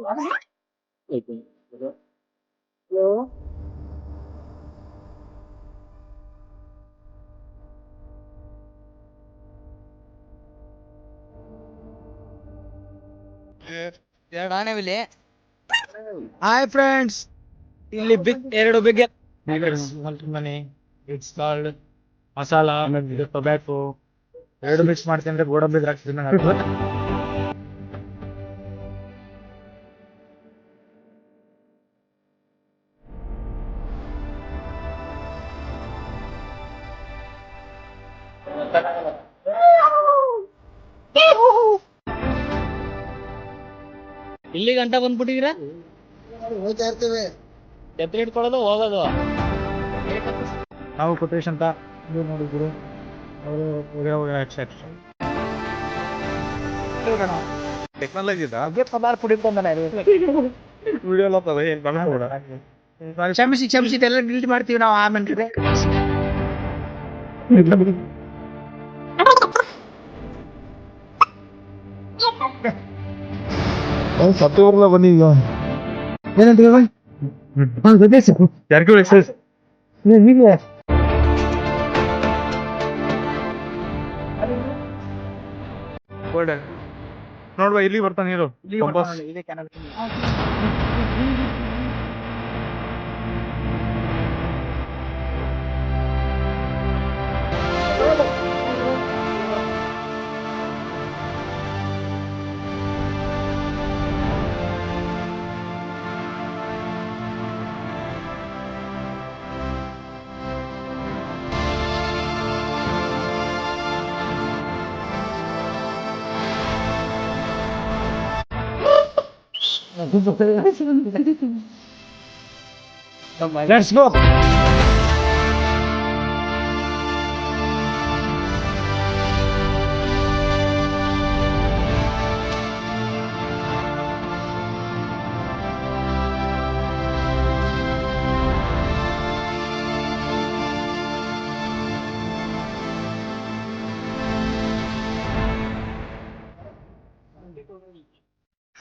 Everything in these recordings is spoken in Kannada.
ಎರಡು ಆನೆವಿಲ್ಲಿ. ಹಾಯ್ ಫ್ರೆಂಡ್ಸ್, ಇಲ್ಲಿ ಎರಡು big money. It's called masala tobacco. ಎರಡು ಮಿಕ್ಸ್ ಮಾಡ್ತೀನಿ ಅಂದ್ರೆ ಗೋಡಂಬಿ ದ್ರಾಕ್ಷಿ ತಿನ್ನಂಗ್ ಆಗ್ತದೆ. ಇಲ್ಲಿ ಗಂಟ ಬಂದ್ಬಿಟ್ಟಿದ್ದೀರಾ? ಹೋಗ್ತಾ ಇರ್ತೇವೆ, ಛತ್ರಿ ಹಿಡ್ಕೊಳ್ಳೋದು ಹೋಗೋದು. ನಾವು ಕೊಟೇಶ್ ಅಂತ ಇದು ನೋಡಿದ್ರು ಅವರು ಟೆಕ್ನಾಲಜಿ ಕ್ಷಮಿಸಿ ಕ್ಷಮಿಸಿ ಎಲ್ಲ ಡಿಲೀಟ್ ಮಾಡ್ತೀವಿ ನಾವು ಆಮೇಲೆ. ಸತ್ತೂರ್ಲ ಬಂದಿದ್ಯೋ ಏನಂತ ಯಾರಿಗೂ ಎಕ್ಸೈಸ್ ಹೀಗೆ ನೋಡ್ಬಾ ಇಲ್ಲಿ ಬರ್ತಾನೆ ನೀರು. Let's go.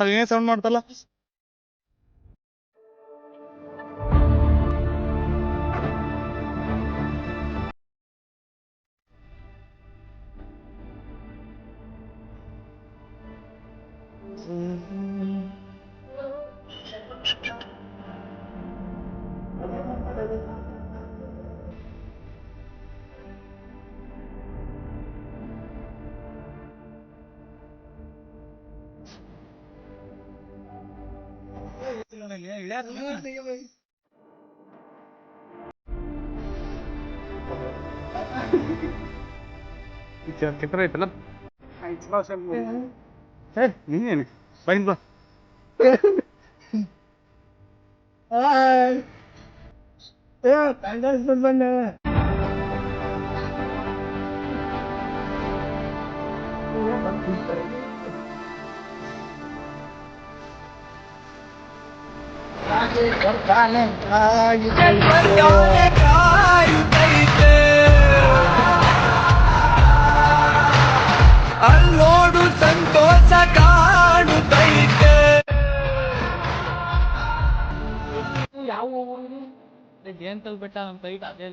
ಅದೇನೇ ಸೌಂಡ್ ಮಾಡ್ತಲ್ಲ. ಕೆಟ್ಟ ಐತಲ್ಲ ನೀನೇನು ಫೈನ್ ಬಾ. ಅಲ್ಲೋಡು ಸಂತೋಷ ಕಾಣುತ್ತೈತೆ. ಯಾವ ಏನ್ ತಲ್ಬಿಟ್ಟ ನಮ್ಮ ಸೈಟ್ ಅದೇ